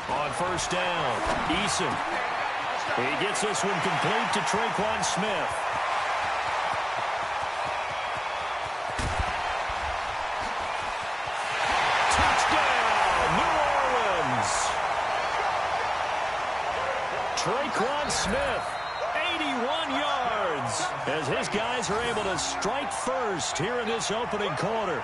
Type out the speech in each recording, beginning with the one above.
On first down, Eason. He gets this one complete to Traquan Smith. Touchdown, New Orleans. Traquan Smith, 81 yards, as his guys are able to strike first here in this opening quarter.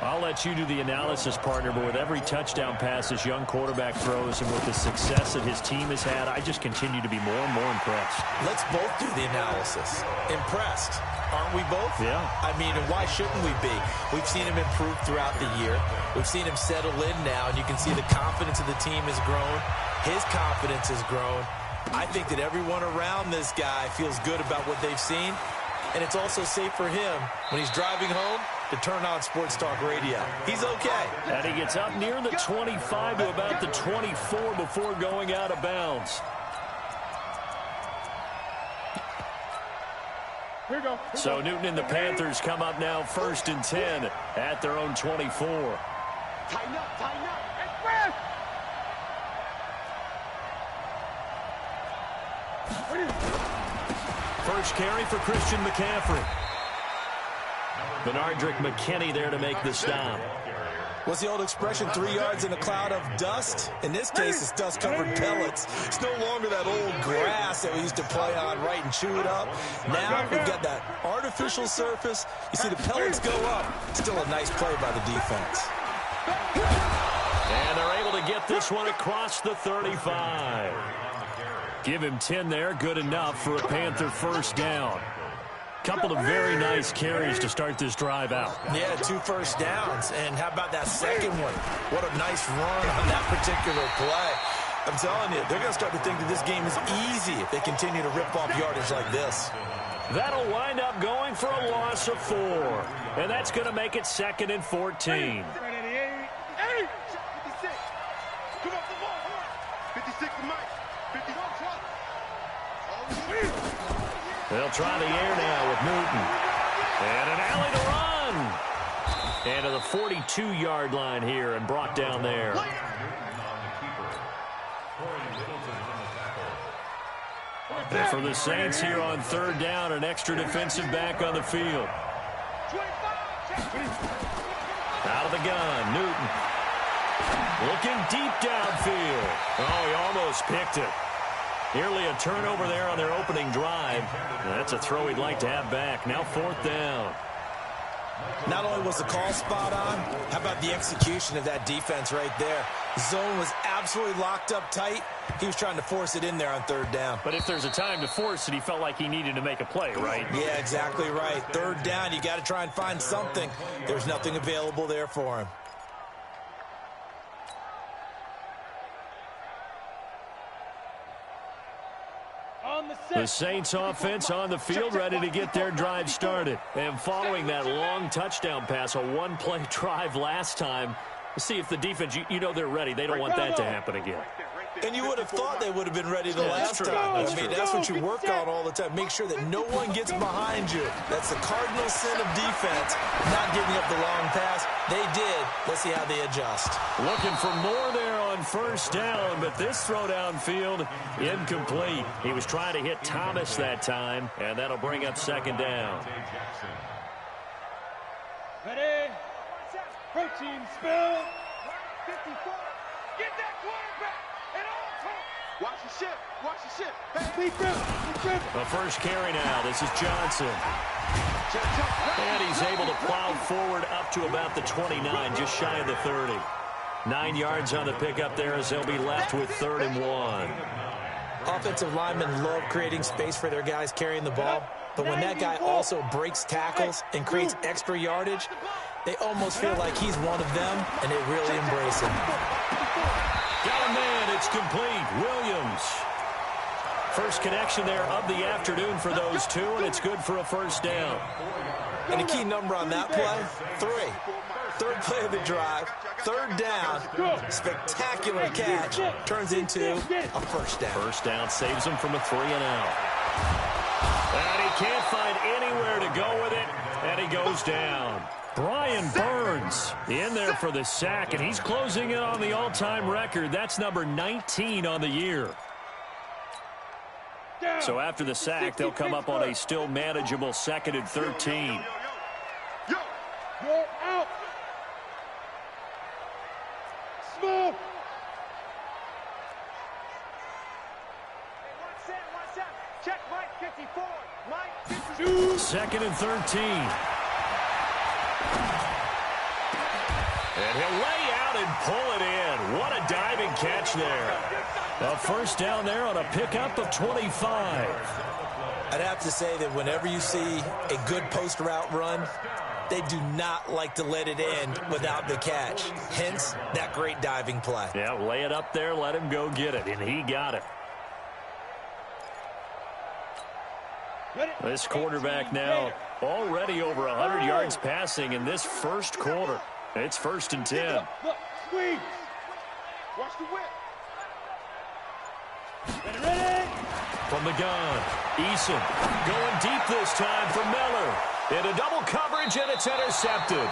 I'll let you do the analysis, partner, but with every touchdown pass this young quarterback throws and with the success that his team has had, I just continue to be more and more impressed. Let's both do the analysis. Impressed, aren't we both? Yeah. I mean, and why shouldn't we be? We've seen him improve throughout the year. We've seen him settle in now, and you can see the confidence of the team has grown. His confidence has grown. I think that everyone around this guy feels good about what they've seen, and it's also safe for him when he's driving home to turn on Sports Talk Radio. He's okay. And he gets up near the 25 to about the 24 before going out of bounds. Here we go. So Newton and the Panthers come up now 1st and 10 at their own 24. Tighten up, tighten up. Express! First carry for Christian McCaffrey. Benardrick McKinney there to make the stop. What's the old expression, 3 yards in a cloud of dust? In this case, it's dust-covered pellets. It's no longer that old grass that we used to play on, right, and chew it up. Now we've got that artificial surface. You see the pellets go up. Still a nice play by the defense. And they're able to get this one across the 35. Give him 10 there, good enough for a Panther first down. Couple of very nice carries to start this drive out. Yeah, 2 first downs. And how about that second one? What a nice run on that particular play. I'm telling you, they're going to start to think that this game is easy if they continue to rip off yardage like this. That'll wind up going for a loss of 4. And that's going to make it 2nd and 14. They'll try the air now with Newton. And an alley to run. And to the 42-yard line here and brought down there. And for the Saints here on 3rd down, an extra defensive back on the field. Out of the gun, Newton. Looking deep downfield. Oh, he almost picked it. Nearly a turnover there on their opening drive. That's a throw he'd like to have back. Now 4th down. Not only was the call spot on, how about the execution of that defense right there? Zone was absolutely locked up tight. He was trying to force it in there on 3rd down. But if there's a time to force it, he felt like he needed to make a play, right? Yeah, exactly right. 3rd down, you got to try and find something. There's nothing available there for him. The Saints offense on the field ready to get their drive started. And following that long touchdown pass, a one-play drive last time, we'll see if the defense, you know they're ready. They don't want that to happen again. And you would have thought they would have been ready the last time. I mean, that's what you work on all the time. Make sure that no one gets behind you. That's the cardinal sin of defense, not giving up the long pass. They did. Let's see how they adjust. Looking for more there on 1st down, but this throw downfield incomplete. He was trying to hit Thomas that time, and that'll bring up 2nd down. Ready? Protein spill. 54. Get that quarterback. And all talk. Watch the ship. Watch the ship. The first carry now. This is Johnson. And he's able to plow forward up to about the 29, just shy of the 30. 9 yards on the pickup there as they'll be left with 3rd and 1. Offensive linemen love creating space for their guys carrying the ball. But when that guy also breaks tackles and creates extra yardage, they almost feel like he's one of them, and they really embrace him. Got a man. It's complete. Williams. First connection there of the afternoon for those two, and it's good for a first down. And a key number on that play, 3. 3rd play of the drive, 3rd down, spectacular catch, turns into a first down. First down saves them from a 3 and out. And he can't find anywhere to go with it, and he goes down. Brian Burns in there for the sack, and he's closing in on the all-time record. That's number 19 on the year. So after the sack, they'll come up on a still manageable 2nd and 13. You're out. Small. Watch that. Check Mike 54. Mike 52. 2nd and 13. And he'll lay out and pull it in. What a diving catch there. A first down there on a pickup of 25. I'd have to say that whenever you see a good post route run, they do not like to let it end without the catch. Hence, that great diving play. Yeah, lay it up there, let him go get it, and he got it. This quarterback now already over 100 yards passing in this first quarter. It's 1st and 10. Look, squeeze. Watch the whip. Ready? From the gun, Eason going deep this time for Miller. Into double coverage, and it's intercepted.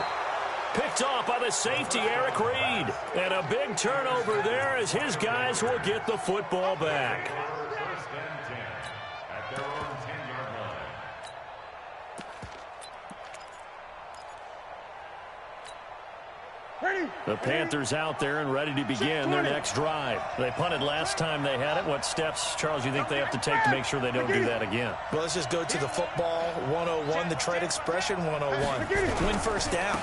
Picked off by the safety, Eric Reed. And a big turnover there as his guys will get the football back. The Panthers out there and ready to begin their next drive. They punted last time they had it. What steps, Charles, you think they have to take to make sure they don't do that again? Well, let's just go to the football 101, the trade expression 101. Win first down.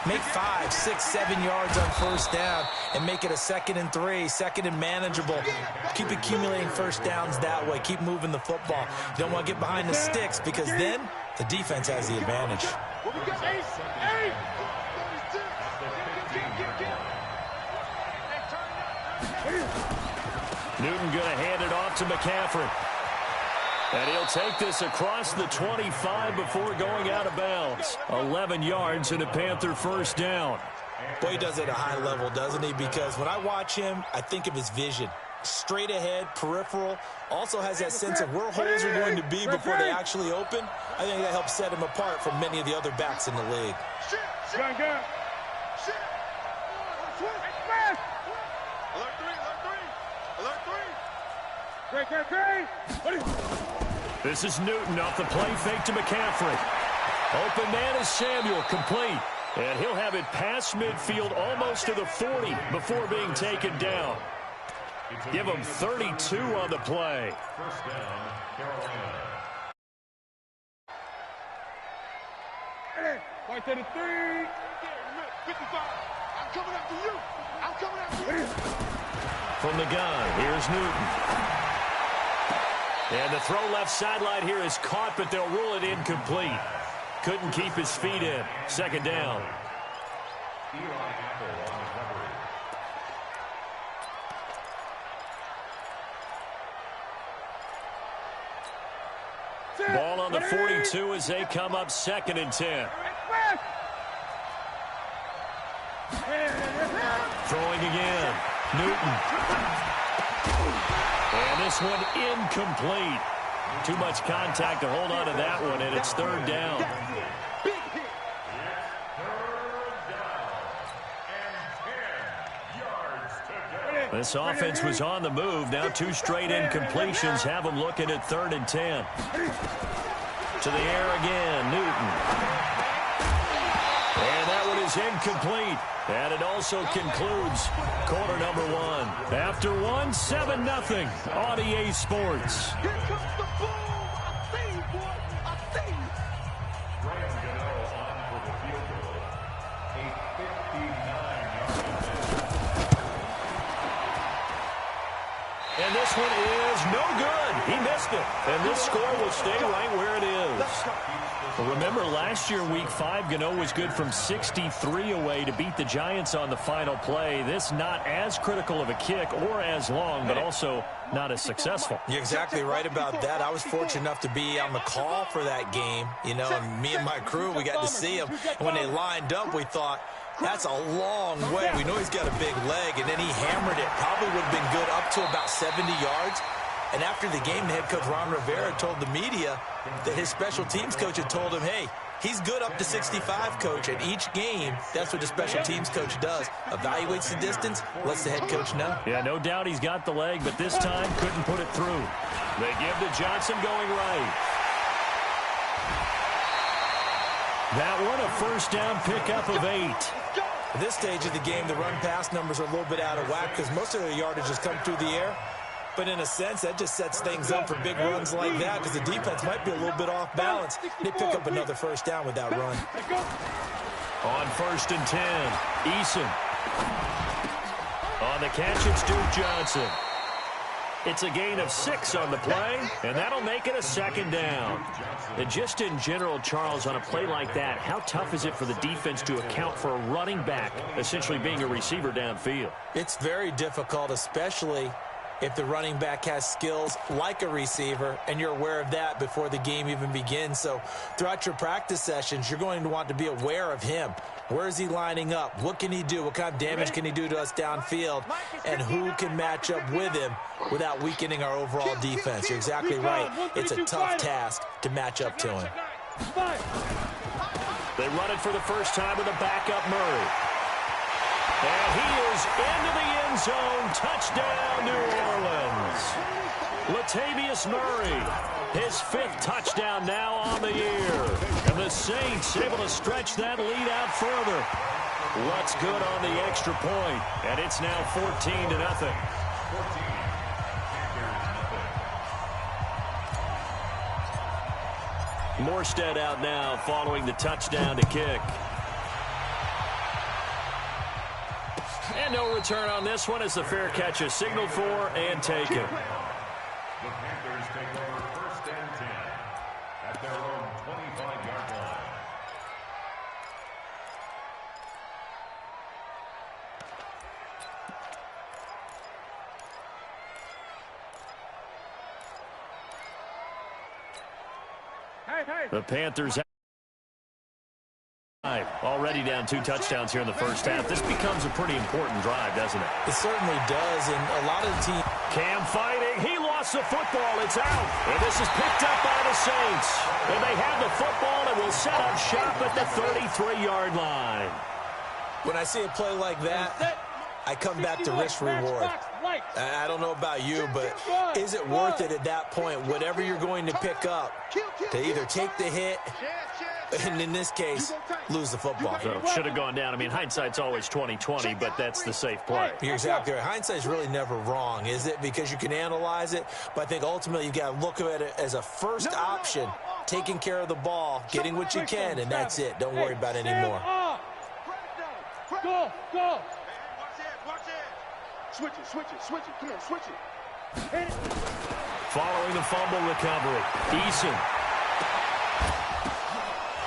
Make 5, 6, 7 yards on first down and make it a 2nd and 3, 2nd and manageable. Keep accumulating first downs that way. Keep moving the football. You don't want to get behind the sticks because then the defense has the advantage. Newton going to hand it off to McCaffrey. And he'll take this across the 25 before going out of bounds. 11 yards and a Panther first down. Boy, he does it at a high level, doesn't he? Because when I watch him, I think of his vision. Straight ahead, peripheral. Also has that sense of where holes are going to be before they actually open. I think that helps set him apart from many of the other backs in the league. This is Newton off the play fake to McCaffrey. Open man is Samuel, complete. And he'll have it past midfield almost to the 40 before being taken down. Give him 32 on the play. First down, Carolina. Point to the 3. 55. I'm coming after you. I'm coming after you. From the gun, here's Newton. And the throw left sideline here is caught, but they'll rule it incomplete. Couldn't keep his feet in. 2nd down. Ball on the 42 as they come up 2nd and 10. Throwing again. Newton. And this one incomplete. Too much contact to hold on to that one, and it's 3rd down. This offense was on the move. Now 2 straight incompletions have them looking at 3rd and 10. To the air again, Newton. And that one is incomplete. And it also concludes quarter number 1. After 1, 7-0 on EA Sports. Here comes the boom. I see you, boy. I see you. Ryan Gano on for the field goal. A 59-yard. And this one is no good. He missed it. And this score will stay right where it is. Remember, last year, Week 5, Gano was good from 63 away to beat the Giants on the final play. This not as critical of a kick or as long, but also not as successful. You're exactly right about that. I was fortunate enough to be on the call for that game, you know, and me and my crew, we got to see him. When they lined up, we thought, that's a long way. We know he's got a big leg, and then he hammered it. Probably would have been good up to about 70 yards. And after the game, the head coach Ron Rivera told the media that his special teams coach had told him, hey, he's good up to 65, coach. And each game, that's what the special teams coach does. Evaluates the distance, lets the head coach know. Yeah, no doubt he's got the leg, but this time couldn't put it through. They give to Johnson going right. That one a first down pickup of 8. At this stage of the game, the run-pass numbers are a little bit out of whack because most of their yardage has come through the air. But in a sense, that just sets things up for big runs like that because the defense might be a little bit off balance. They pick up another first down with that run. On 1st and 10, Eason. On the catch, it's Duke Johnson. It's a gain of 6 on the play, and that'll make it a 2nd down. And just in general, Charles, on a play like that, how tough is it for the defense to account for a running back essentially being a receiver downfield? It's very difficult, especially if the running back has skills like a receiver, and you're aware of that before the game even begins. So throughout your practice sessions, you're going to want to be aware of him. Where is he lining up? What can he do? What kind of damage can he do to us downfield? And who can match up with him without weakening our overall defense? You're exactly right. It's a tough task to match up to him. They run it for the first time with a backup Murray. And he is into the end zone. Touchdown, New Orleans. Latavius Murray, his 5th touchdown now on the year. And the Saints able to stretch that lead out further. Lutz good on the extra point, and it's now 14-0. Morstead out now following the touchdown to kick. And no return on this one as the fair catch is signaled for and taken. The Panthers take over 1st and 10 at their own 25-yard line. The Panthers already down 2 touchdowns here in the first half. This becomes a pretty important drive, doesn't it? It certainly does, and a lot of the team... Cam fighting. He lost the football. It's out. And this is picked up by the Saints. And they have the football and will set up shop at the 33-yard line. When I see a play like that, I come back to risk-reward. I don't know about you, but is it worth it at that point, whatever you're going to pick up, to either take the hit, and in this case, lose the football? So should have gone down. I mean, hindsight's always 20/20, but that's the safe play. You're exactly right. Hindsight's really never wrong, is it? Because you can analyze it, but I think ultimately you've got to look at it as a first option, taking care of the ball, getting what you can, and that's it. Don't worry about it anymore. Go! Watch it! Switch it. Come on, switch it. Following the fumble recovery, Eason.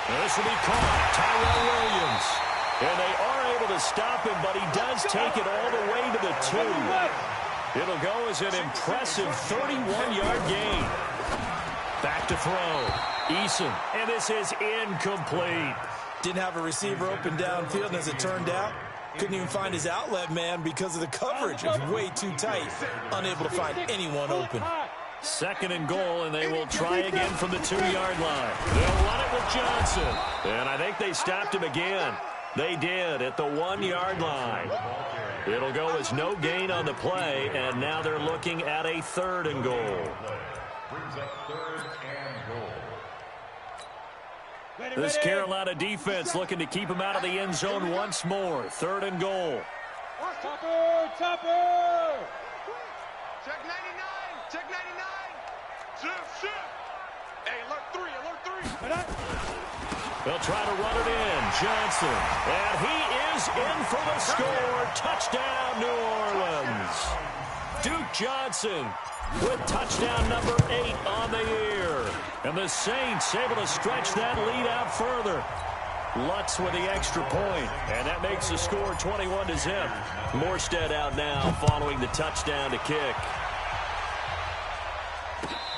This will be caught. Tyrell Williams. And they are able to stop him, but he does take it all the way to the 2. It'll go as an impressive 31-yard gain. Back to throw. Eason. And this is incomplete. Didn't have a receiver open downfield, and as it turned out, couldn't even find his outlet man because of the coverage. It was way too tight. Unable to find anyone open. 2nd and goal, and they will try again from the 2-yard line. They'll run it with Johnson. And I think they stopped him again. They did at the 1-yard line. It'll go as no gain on the play, and now they're looking at a 3rd and goal. Brings up 3rd and goal. This Carolina defense looking to keep him out of the end zone once more. 3rd and goal. Topper! Check 99! Check 99! Shift! Hey, alert 3! They'll try to run it in. Johnson. And he is in for the score. Touchdown, New Orleans. Duke Johnson with touchdown number 8 on the year. And the Saints able to stretch that lead out further. Lutz with the extra point, and that makes the score 21-0. Morstead out now following the touchdown to kick.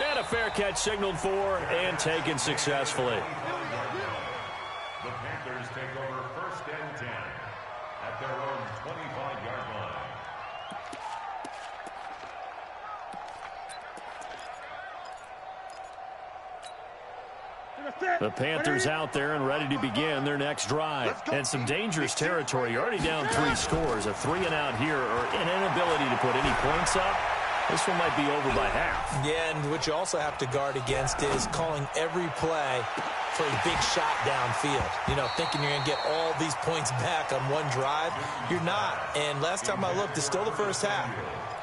And a fair catch signaled for and taken successfully. The Panthers take over 1st and 10 at their own 25-yard line. The Panthers out there and ready to begin their next drive. And some dangerous territory. You're already down 3 scores. A 3-and-out here or an inability to put any points up. This one might be over by half. Yeah, and what you also have to guard against is calling every play for a big shot downfield. You know, thinking you're going to get all these points back on one drive. You're not. And last time I looked, it's still the first half.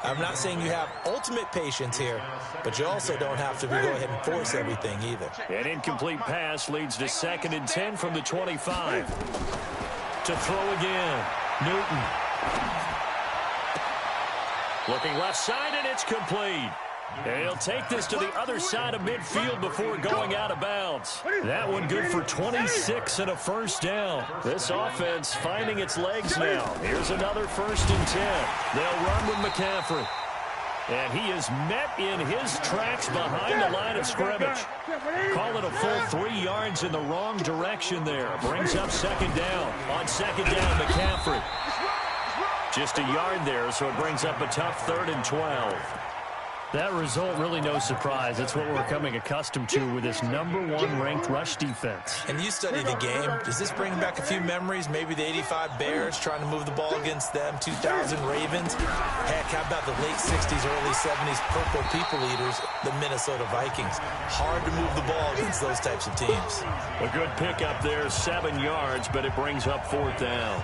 I'm not saying you have ultimate patience here, but you also don't have to go ahead and force everything either. An incomplete pass leads to 2nd and 10 from the 25. To throw again. Newton. Looking left side, and it's complete. And he'll take this to the other side of midfield before going out of bounds. That one good for 26 and a first down. This offense finding its legs now. Here's another 1st and 10. They'll run with McCaffrey. And he is met in his tracks behind the line of scrimmage. Call it a full 3 yards in the wrong direction there. Brings up 2nd down. On 2nd down, McCaffrey. Just a yard there, so it brings up a tough 3rd and 12. That result, really no surprise. That's what we're becoming accustomed to with this #1 ranked rush defense. And you study the game. Does this bring back a few memories? Maybe the 85 Bears trying to move the ball against them, 2000 Ravens. Heck, how about the late 60s, early 70s Purple People Eaters, the Minnesota Vikings? Hard to move the ball against those types of teams. A good pickup there, 7 yards, but it brings up 4th down.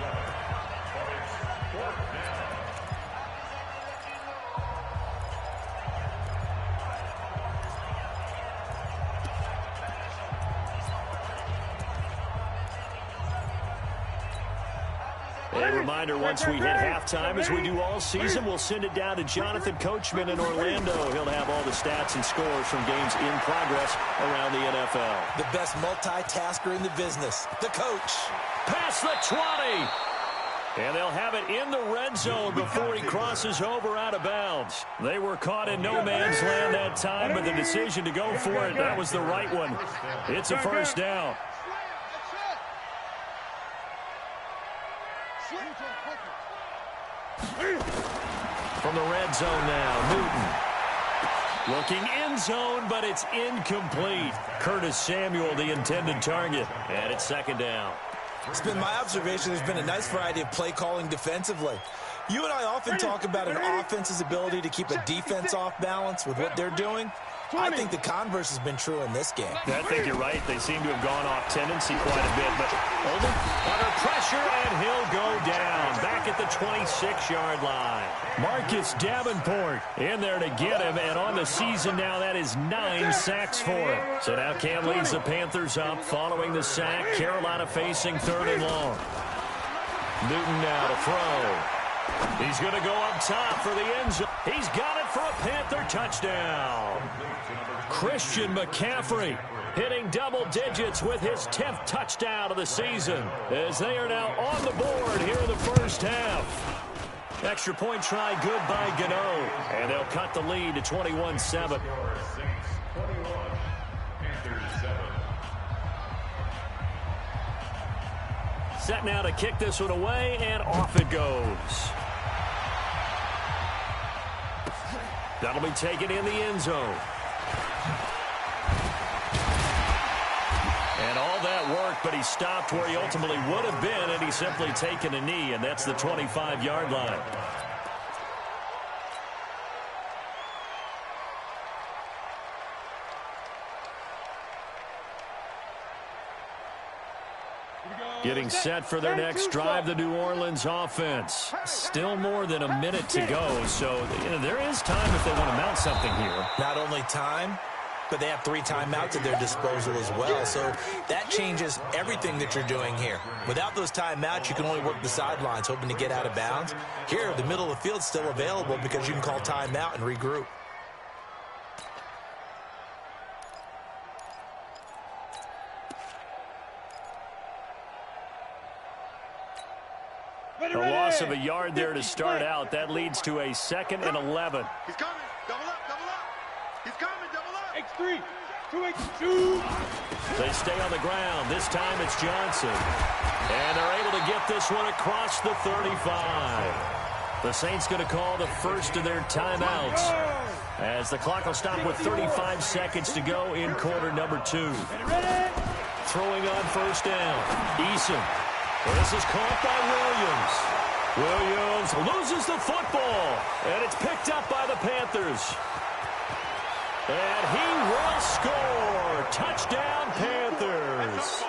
A reminder, once we hit halftime, as we do all season, we'll send it down to Jonathan Coachman in Orlando. He'll have all the stats and scores from games in progress around the NFL. The best multitasker in the business, the coach. Past the 20. And they'll have it in the red zone before he crosses over out of bounds. They were caught in no man's land that time, but the decision to go for it, that was the right one. It's a first down. From the red zone now, Newton. Looking end zone, but it's incomplete. Curtis Samuel, the intended target. And it's 2nd down. It's been my observation there's been a nice variety of play calling defensively. You and I often talk about an offense's ability to keep a defense off balance with what they're doing. I think the converse has been true in this game. I think you're right. They seem to have gone off tendency quite a bit. But Holden under pressure, and he'll go down. Back at the 26-yard line. Marcus Davenport in there to get him. And on the season now, that is 9 sacks for him. So now Cam leads the Panthers up following the sack. Carolina facing 3rd and long. Newton now to throw. He's going to go up top for the end zone. He's got it for a Panther touchdown. Christian McCaffrey hitting double digits with his 10th touchdown of the season as they are now on the board here in the first half. Extra point try good by Gano, and they'll cut the lead to 21-7. Set now to kick this one away, and off it goes. That'll be taken in the end zone. And all that work, but he stopped where he ultimately would have been, and he's simply taken a knee, and that's the 25-yard line. Getting set for their next drive, the New Orleans offense. Still more than a minute to go, so there is time if they want to mount something here. Not only time, but they have 3 timeouts at their disposal as well, so that changes everything that you're doing here. Without those timeouts, you can only work the sidelines, hoping to get out of bounds. Here, the middle of the field's still available because you can call timeout and regroup. A loss of a yard there to start out. That leads to a 2nd and 11. He's coming. Double up, double up. He's coming, double up. X3, 2X2. They stay on the ground. This time it's Johnson. And they're able to get this one across the 35. The Saints going to call the first of their timeouts as the clock will stop with 35 seconds to go in quarter number 2. Throwing on first down. Eason. This is caught by Williams. Williams loses the football, and it's picked up by the Panthers. And he will score. Touchdown, Panthers.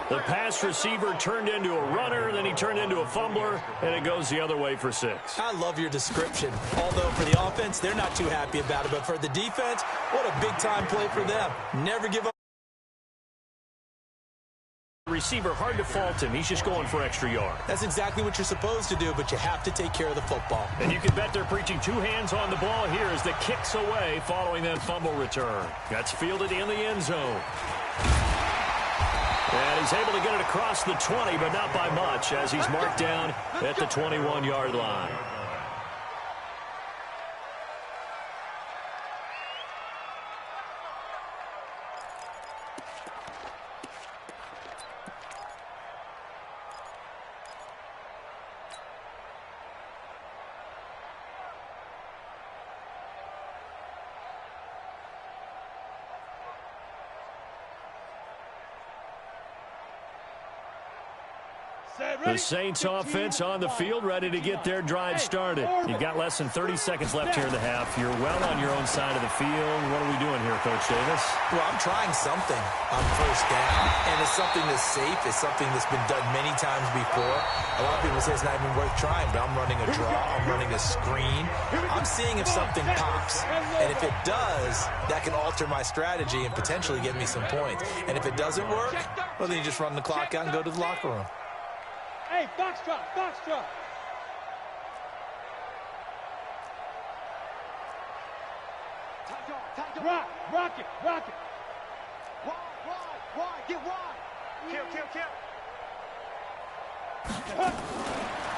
The pass receiver turned into a runner, then he turned into a fumbler, and it goes the other way for 6. I love your description. Although for the offense, they're not too happy about it. But for the defense, what a big-time play for them. Never give up. Receiver, hard to fault him. He's just going for extra yard. That's exactly what you're supposed to do, but you have to take care of the football. And you can bet they're preaching 2 hands on the ball here as the kick's away following that fumble return. That's fielded in the end zone. And he's able to get it across the 20, but not by much, as he's marked down at the 21-yard line. The Saints offense on the field, ready to get their drive started. You've got less than 30 seconds left here in the half. You're well on your own side of the field. What are we doing here, Coach Davis? Well, I'm trying something on first down, and it's something that's safe. It's something that's been done many times before. A lot of people say it's not even worth trying, but I'm running a draw. I'm running a screen. I'm seeing if something pops, and if it does, that can alter my strategy and potentially get me some points. And if it doesn't work, well, then you just run the clock out and go to the locker room. Hey, box drop, box drop. Rock it. Wide, get wide. Kill.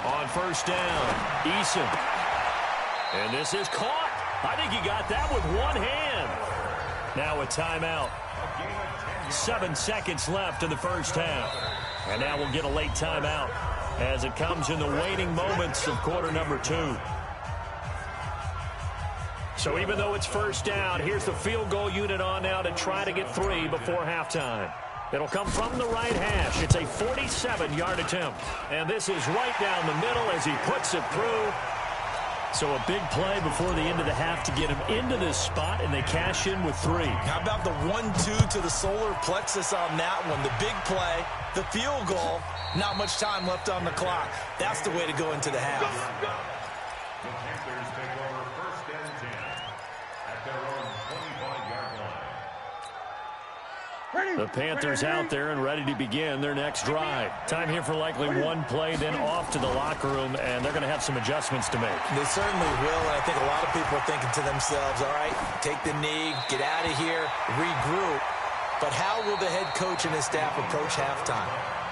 On first down, Eason. And this is caught. I think he got that with one hand. Now a timeout. 7 seconds left in the first half. And now we'll get a late timeout as it comes in the waning moments of quarter number 2. So even though it's first down, here's the field goal unit on now to try to get 3 before halftime. It'll come from the right hash. It's a 47-yard attempt. And this is right down the middle as he puts it through. So a big play before the end of the half to get him into this spot, and they cash in with 3. How about the 1-2 to the solar plexus on that one? The big play, the field goal, not much time left on the clock. That's the way to go into the half. The Panthers take over first and 10 at their own 25-yard line. The Panthers out there and ready to begin their next drive. Time here for likely one play, then off to the locker room, and they're going to have some adjustments to make. They certainly will, and I think a lot of people are thinking to themselves, all right, take the knee, get out of here, regroup. But how will the head coach and his staff approach halftime?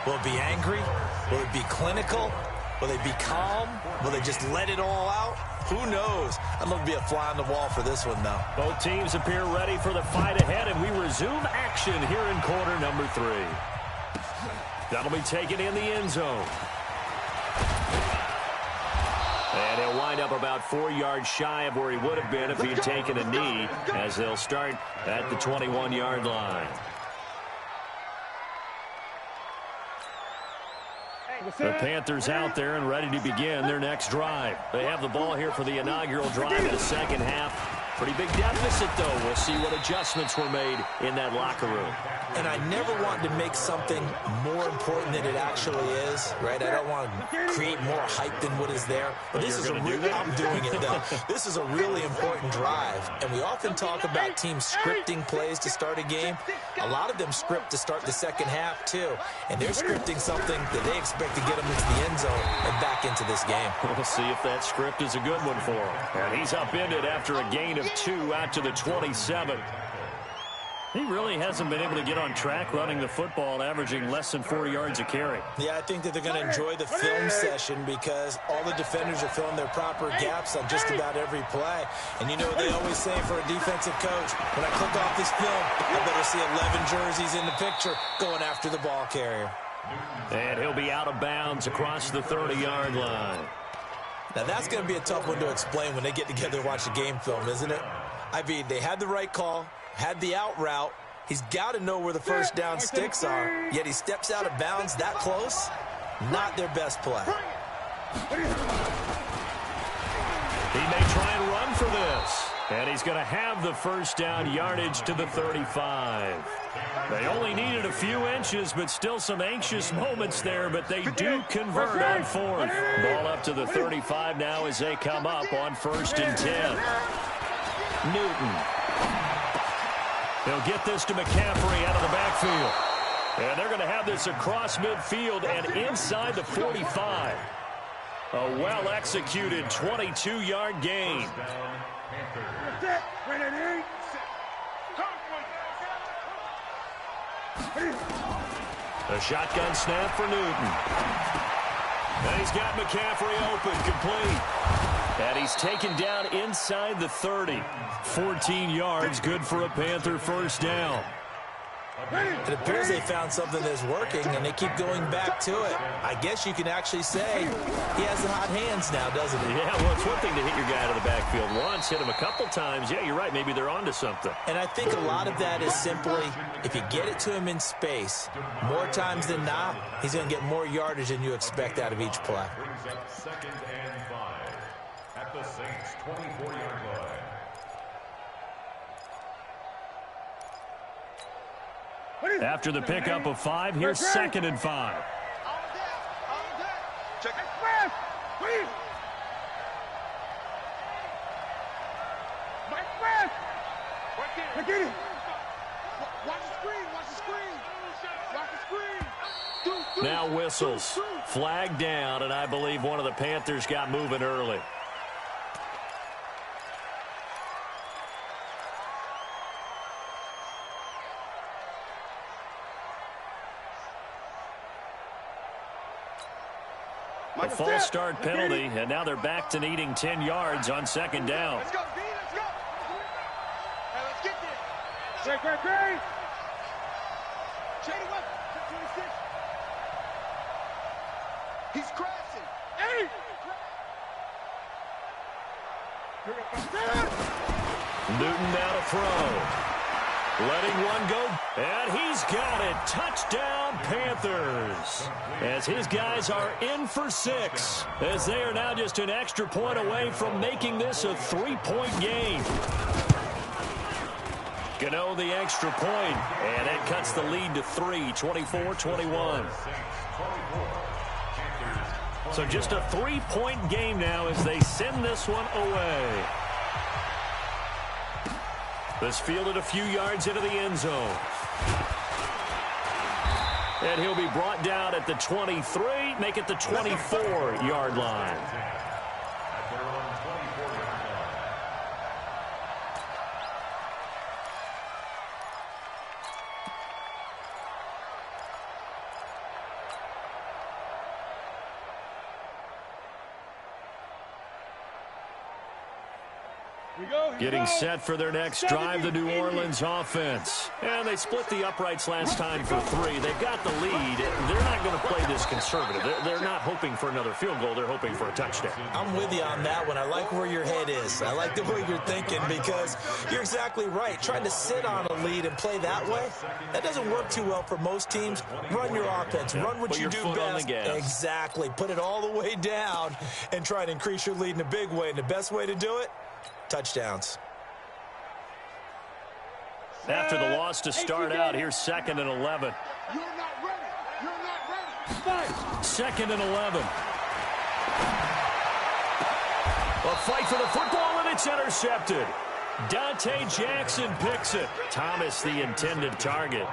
Will it be angry? Will it be clinical? Will they be calm? Will they just let it all out? Who knows? I'd love to be a fly on the wall for this one, though. Both teams appear ready for the fight ahead, and we resume action here in quarter number 3. That'll be taken in the end zone. And he'll wind up about 4 yards shy of where he would have been if he had taken a knee, as they'll start at the 21-yard line. The Panthers out there and ready to begin their next drive. They have the ball here for the inaugural drive in the second half. Pretty big deficit, though. We'll see what adjustments were made in that locker room. And I never want to make something more important than it actually is, right? I don't want to create more hype than what is there. But this is I'm doing it, though. This is a really important drive. And we often talk about teams scripting plays to start a game. A lot of them script to start the second half, too. And they're scripting something that they expect to get them into the end zone and back into this game. We'll see if that script is a good one for him. And he's upended after a gain of 2 out to the 27. He really hasn't been able to get on track running the football, averaging less than 4 yards a carry. Yeah, I think that they're going to enjoy the film session because all the defenders are filling their proper gaps on just about every play. And you know what they always say for a defensive coach? When I click off this film, I better see 11 jerseys in the picture going after the ball carrier. And he'll be out of bounds across the 30-yard line. Now, that's going to be a tough one to explain when they get together and watch the game film, isn't it? I mean, they had the right call, had the out route. He's got to know where the first down sticks are, yet he steps out of bounds that close. Not their best play. He may try and run for this. And he's going to have the first down yardage to the 35. They only needed a few inches, but still some anxious moments there, but they do convert on fourth. Ball up to the 35 now as they come up on 1st and 10. Newton. He'll get this to McCaffrey out of the backfield. And they're going to have this across midfield and inside the 45. A well-executed 22-yard gain. A shotgun snap for Newton. And he's got McCaffrey open, complete. And he's taken down inside the 30. 14 yards, good for a Panther first down. It appears they found something that's working, and they keep going back to it. I guess you can actually say he has the hot hands now, doesn't he? Yeah, well, it's one thing to hit your guy out of the backfield once, hit him a couple times. Yeah, you're right. Maybe they're onto something. And I think a lot of that is simply if you get it to him in space, more times than not, he's going to get more yardage than you expect out of each play. Brings up 2nd and 5 at the Saints' 24-yard line. After the pickup of 5, here's 2nd and 5. Check it. Get it. Watch the screen. Watch the screen. Watch the screen. Now whistles. Flag down, and I believe one of the Panthers got moving early. A false start penalty, and now they're back to needing 10 yards on 2nd down. Let's go, B. Let's go. Hey, let's get there. Great. Trade him up. 26. He's crashing. Hey. Newton now to throw. Letting one go, and he's got it. Touchdown, Panthers. As his guys are in for 6, as they are now just an extra point away from making this a 3-point game. Gano the extra point, and it cuts the lead to 3, 24-21. So just a 3-point game now as they send this one away. This fielded a few yards into the end zone. And he'll be brought down at the 23, make it the 24-yard line. Getting set for their next drive, the New Orleans offense. And they split the uprights last time for 3. They've got the lead. They're not going to play this conservative. They're not hoping for another field goal. They're hoping for a touchdown. I'm with you on that one. I like where your head is. I like the way you're thinking because you're exactly right. Trying to sit on a lead and play that way, that doesn't work too well for most teams. Run your offense. Run what you do best. Exactly. Put it all the way down and try to increase your lead in a big way. And the best way to do it, touchdowns. After the loss to start out, here's 2nd and 11. You're not ready. You're not ready. 2nd and 11. A fight for the football, and it's intercepted. Dante Jackson picks it. Thomas, the intended target.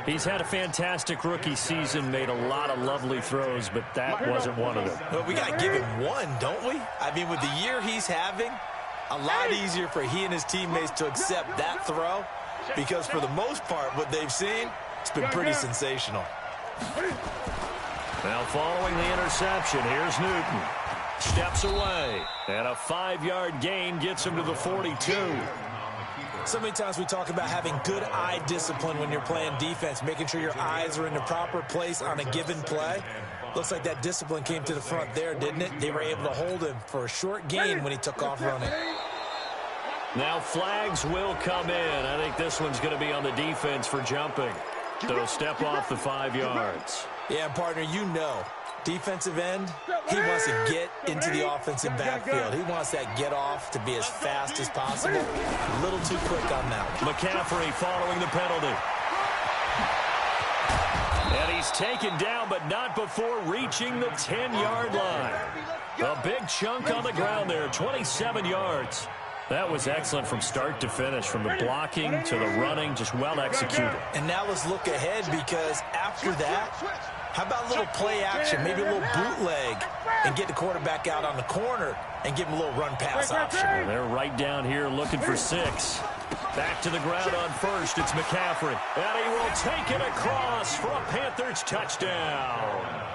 He's had a fantastic rookie season, made a lot of lovely throws, but that wasn't one of them. Well, we got to give him one, don't we? I mean, with the year he's having, a lot easier for he and his teammates to accept that throw because for the most part, what they've seen, it's been pretty sensational. Now following the interception, here's Newton. Steps away, and a 5-yard gain gets him to the 42. So many times we talk about having good eye discipline when you're playing defense, making sure your eyes are in the proper place on a given play. Looks like that discipline came to the front there, didn't it? They were able to hold him for a short gain when he took off running. Now flags will come in. I think this one's going to be on the defense for jumping. So step off the 5 yards. Yeah, partner, you know, defensive end, he wants to get into the offensive backfield. He wants that get off to be as fast as possible. A little too quick on that one. McCaffrey following the penalty. And he's taken down, but not before reaching the 10-yard line. A big chunk on the ground there, 27 yards. That was excellent from start to finish, from the blocking to the running, just well executed. And now let's look ahead, because after that, how about a little play action, maybe a little bootleg, and get the quarterback out on the corner and give him a little run pass option. Well, they're right down here looking for 6. Back to the ground on first. It's McCaffrey. And he will take it across for a Panthers touchdown.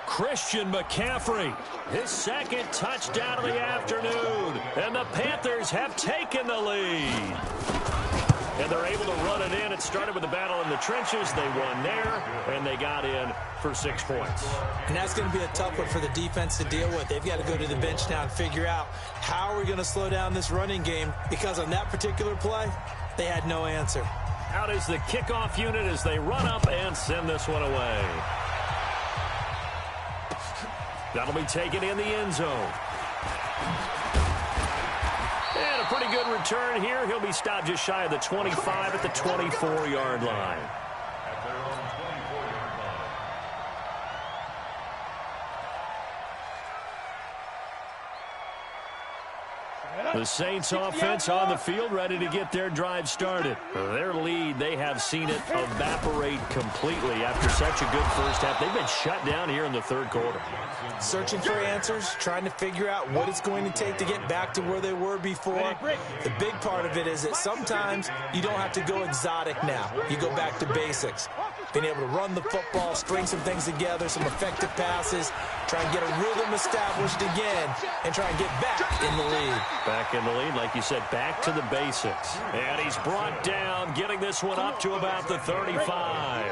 Christian McCaffrey, his second touchdown of the afternoon. And the Panthers have taken the lead. And they're able to run it in. It started with a battle in the trenches. They won there, and they got in for 6 points. And that's going to be a tough one for the defense to deal with. They've got to go to the bench now and figure out how are we going to slow down this running game, because on that particular play, they had no answer. Out is the kickoff unit as they run up and send this one away. That'll be taken in the end zone. And a pretty good return here. He'll be stopped just shy of the 25 at the 24-yard line. The Saints offense on the field, ready to get their drive started. Their lead, they have seen it evaporate completely after such a good first half. They've been shut down here in the third quarter. Searching for answers, trying to figure out what it's going to take to get back to where they were before. The big part of it is that sometimes you don't have to go exotic now. You go back to basics. Being able to run the football, string some things together, some effective passes, try and get a rhythm established again, and try and get back in the lead. Back in the lead, like you said, back to the basics. And he's brought down, getting this one up to about the 35.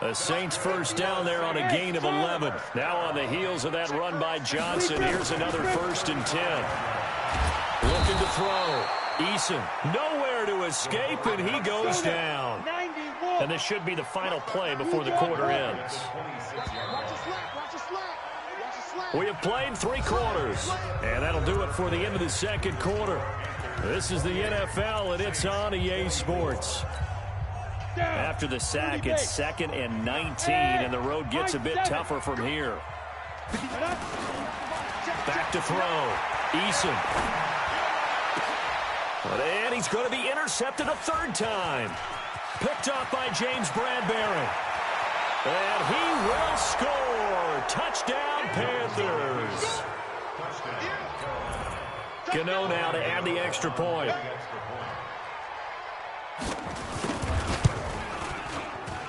The Saints first down there on a gain of 11. Now on the heels of that run by Johnson, here's another 1st and 10. Looking to throw. Eason nowhere to escape, and he goes down. And this should be the final play before the quarter ends. We have played 3 quarters, and that'll do it for the end of the second quarter. This is the NFL, and it's on EA Sports. After the sack, it's 2nd and 19, and the road gets a bit tougher from here. Back to throw. Eason. And he's going to be intercepted a 3rd time. Picked off by James Bradbury. And he will score. Touchdown, Panthers. Gano now to add the extra point.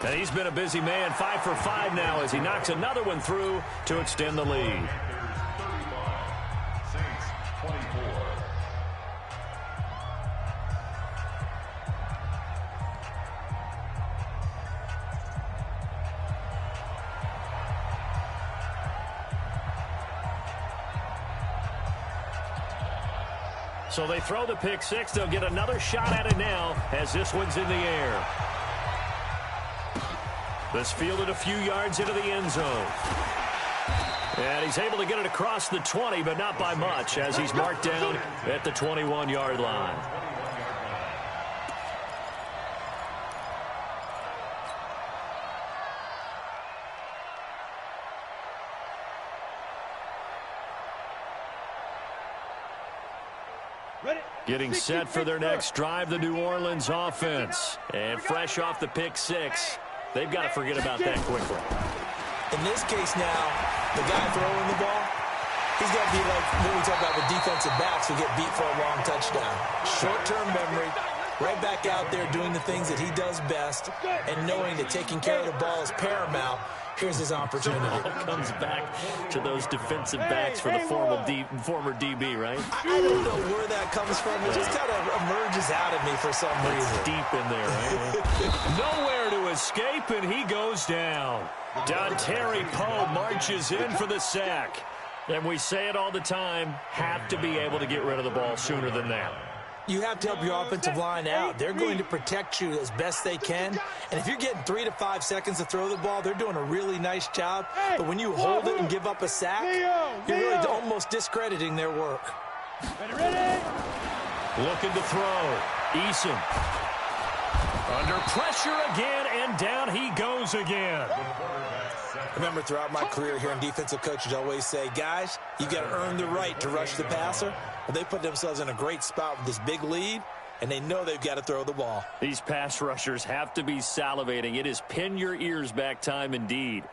And he's been a busy man, 5 for 5 now as he knocks another one through to extend the lead. So they throw the pick 6. They'll get another shot at it now as this one's in the air. This fielded a few yards into the end zone. And he's able to get it across the 20, but not by much as he's marked down at the 21-yard line. Getting set for their next drive, the New Orleans offense. And fresh off the pick 6, they've got to forget about that quickly. In this case now, the guy throwing the ball, he's got to be like what we talk about with defensive backs who get beat for a long touchdown. Short-term memory, right back out there doing the things that he does best and knowing that taking care of the ball is paramount. Here's his opportunity. It all comes back to those defensive backs for the former DB, right? I don't know where that comes from. It just kind of emerges out of me for some reason. It's deep in there, right? Nowhere to escape, and he goes down. Dontari Poe marches in for the sack. And we say it all the time, have to be able to get rid of the ball sooner than that. You have to help your offensive line out. They're going to protect you as best they can. And if you're getting 3 to 5 seconds to throw the ball, they're doing a really nice job. But when you hold it and give up a sack, you're really almost discrediting their work. Ready? Looking to throw. Eason. Under pressure again, and down he goes again. Remember, throughout my career here in defensive coaches, I always say, guys, you got to earn the right to rush the passer. But they put themselves in a great spot with this big lead, and they know they've got to throw the ball. These pass rushers have to be salivating. It is pin your ears back time indeed.